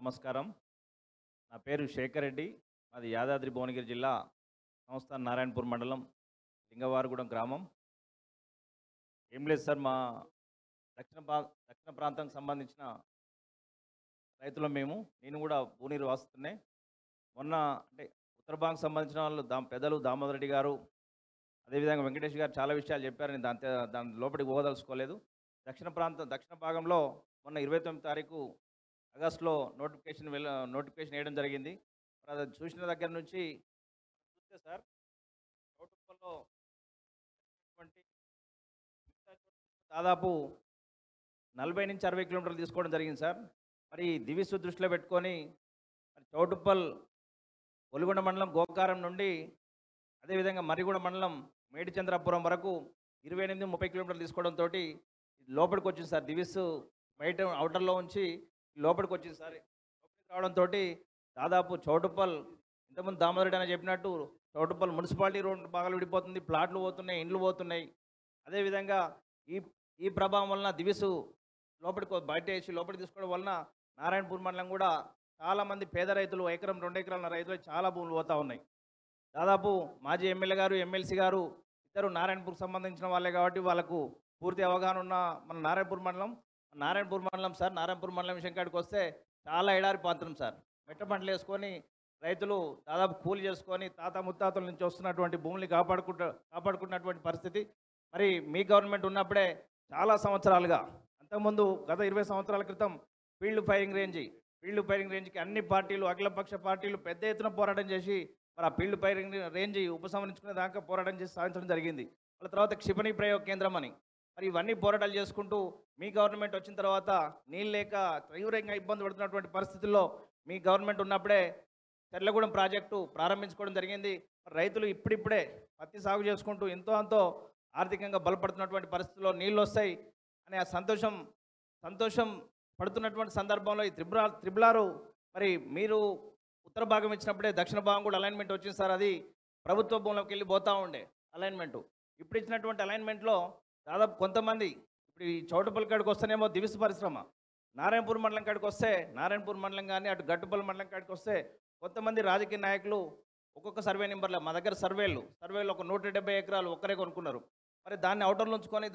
నమస్కారం. నా పేరు శేఖర్ రెడ్డి. మాది యాదాద్రి భువనగిరి జిల్లా సంస్థాన్ నారాయణపూర్ మండలం లింగవారిగూడెం గ్రామం. ఏం లేదు సార్, మా దక్షిణ ప్రాంతానికి సంబంధించిన రైతులం మేము. నేను కూడా భువనగిరి వాస్తున్నే. మొన్న అంటే ఉత్తర భాగంకి సంబంధించిన వాళ్ళు పెద్దలు దామోదర్ రెడ్డి గారు, అదేవిధంగా వెంకటేష్ గారు చాలా విషయాలు చెప్పారు. నేను దాని లోపలికి పోదలుచుకోలేదు. దక్షిణ భాగంలో మొన్న 29 తారీఖు ఆగస్టులో నోటిఫికేషన్ వేయడం జరిగింది. మరి అది చూసిన దగ్గర నుంచి చూస్తే సార్, చౌటుప్పల్లో ఉన్నటువంటి దాదాపు 40 నుంచి 60 కిలోమీటర్లు తీసుకోవడం జరిగింది సార్. మరి దివిసు దృష్టిలో పెట్టుకొని మరి చౌటుప్పల్ ఒలిగొండ మండలం గోకారం నుండి, అదేవిధంగా మర్రిగూడ మండలం మేడిచంద్రాపురం వరకు 28-30 కిలోమీటర్లు తీసుకోవడంతో లోపలికి వచ్చింది సార్. దివిసు బయట అవుటర్లో ఉంచి లోపలికి వచ్చింది సార్. లోపలికి రావడంతో దాదాపు చౌటుప్పల్, ఇంతకుముందు దామోదరెడ్డి అని చెప్పినట్టు, చౌటుప్పల్ మున్సిపాలిటీ రోడ్డు భాగాలు విడిపోతుంది, ప్లాట్లు పోతున్నాయి, ఇండ్లు పోతున్నాయి. అదేవిధంగా ఈ ఈ ప్రభావం వలన దివిసు బయట వేసి లోపలికి తీసుకోవడం వలన నారాయణపూర్ మండలం కూడా చాలామంది పేద రైతులు, ఎకరం 2 ఎకరాల రైతులు చాలా భూములు పోతూ ఉన్నాయి. దాదాపు మాజీ ఎమ్మెల్యే గారు, ఎమ్మెల్సీ గారు ఇద్దరు నారాయణపూర్కి సంబంధించిన వాళ్ళే కాబట్టి వాళ్ళకు పూర్తి అవగాహన ఉన్న మన నారాయణపూర్ మండలం సార్. నారాయణపూర్ మండలం విషయం కాడికి వస్తే చాలా ఎడారి ప్రాంతం సార్. మెట్ట పంటలు వేసుకొని రైతులు దాదాపు కూలి చేసుకొని తాత ముత్తాతల నుంచి వస్తున్నటువంటి భూముల్ని కాపాడుకున్నటువంటి పరిస్థితి. మరి మీ గవర్నమెంట్ ఉన్నప్పుడే చాలా సంవత్సరాలుగా, అంతకుముందు గత 20 సంవత్సరాల క్రితం ఫీల్డ్ ఫైరింగ్ రేంజ్కి అన్ని పార్టీలు, అఖిలపక్ష పార్టీలు పెద్ద ఎత్తున పోరాటం చేసి మరి ఆ ఫీల్డ్ ఫైరింగ్ రేంజ్ ఉపసంహరించుకునే దాకా పోరాటం చేసి సాధించడం జరిగింది. వాళ్ళ తర్వాత క్షిపణి ప్రయోగ కేంద్రం అని, మరి ఇవన్నీ పోరాటాలు చేసుకుంటూ మీ గవర్నమెంట్ వచ్చిన తర్వాత నీళ్ళు లేక తీవ్రంగా ఇబ్బంది పడుతున్నటువంటి పరిస్థితుల్లో మీ గవర్నమెంట్ ఉన్నప్పుడే చెర్లగూడెం ప్రాజెక్టు ప్రారంభించుకోవడం జరిగింది. రైతులు ఇప్పుడిప్పుడే పత్తి సాగు చేసుకుంటూ ఎంతో అంతో ఆర్థికంగా బలపడుతున్నటువంటి పరిస్థితుల్లో నీళ్ళు వస్తాయి అనే ఆ సంతోషం పడుతున్నటువంటి సందర్భంలో ఈ త్రిబులారు మరి మీరు ఉత్తర భాగం ఇచ్చినప్పుడే దక్షిణ భాగం కూడా అలైన్మెంట్ వచ్చింది సార్. అది ప్రభుత్వ భూములకు వెళ్ళి పోతూ ఉండే అలైన్మెంటు. ఇప్పుడు ఇచ్చినటువంటి అలైన్మెంట్లో దాదాపు కొంతమంది, ఇప్పుడు ఈ చౌటుప్పల్ కాడికి వస్తేనేమో దివిసు పరిశ్రమ, నారాయణపూర్ మండలం కాడికి వస్తే నారాయణపూర్ మండలం కానీ అటు గట్టుపల్లి మండలం కాడికి వస్తే కొంతమంది రాజకీయ నాయకులు ఒక్కొక్క సర్వే నెంబర్లో, మా దగ్గర సర్వేలు ఒక 170 ఎకరాలు ఒక్కరే కొనుక్కున్నారు. మరి దాన్ని అవుటర్లు ఉంచుకొని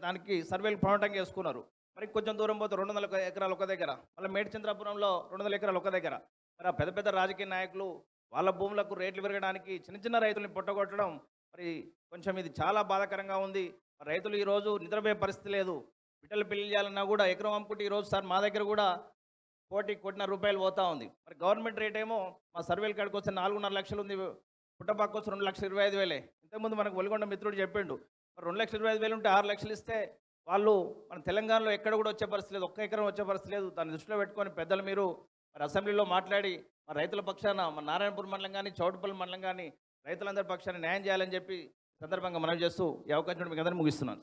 దానికి సర్వేలు ప్రమోటం చేసుకున్నారు. మరి కొంచెం దూరం పోతే 200 ఎకరాలు ఒక దగ్గర, మళ్ళీ మేడిచంద్రాపురంలో 200 ఎకరాలు ఒక దగ్గర. మరి ఆ పెద్ద రాజకీయ నాయకులు వాళ్ళ భూములకు రేట్లు పెరగడానికి చిన్న రైతుల్ని పొట్టగొట్టడం, మరి కొంచెం ఇది చాలా బాధాకరంగా ఉంది. రైతులు ఈరోజు నిద్రపోయే పరిస్థితి లేదు. బిడ్డలు పెళ్లి చేయాలన్నా కూడా ఎకరం అమ్ముకుంటే ఈరోజు సార్ మా దగ్గర కూడా కోటిన్నర రూపాయలు పోతా ఉంది. మరి గవర్నమెంట్ రేట్ ఏమో మా సర్వేల కాడికి వస్తే 4.5 లక్షలు ఉంది, పుట్టపాకు వస్తే 2,25,000. ఇంతకుముందు మనకు ఒలిగొండ మిత్రుడు చెప్పిండు, మరి 2,25,000 ఉంటే 6 లక్షలు ఇస్తే వాళ్ళు మన తెలంగాణలో ఎక్కడ కూడా వచ్చే పరిస్థితి లేదు, ఒక్క ఎకరం వచ్చే పరిస్థితి లేదు. దాన్ని దృష్టిలో పెట్టుకొని పెద్దలు మీరు మరి అసెంబ్లీలో మాట్లాడి మరి రైతుల పక్షాన మన నారాయణపూర్ మండలం కానీ చౌటుప్పల్ మండలం కానీ రైతులందరి పక్షాన న్యాయం చేయాలని చెప్పి సందర్భంగా మనం చేస్తూ ఈ అవకాశం మీకు అందరినీ ముగిస్తున్నాను.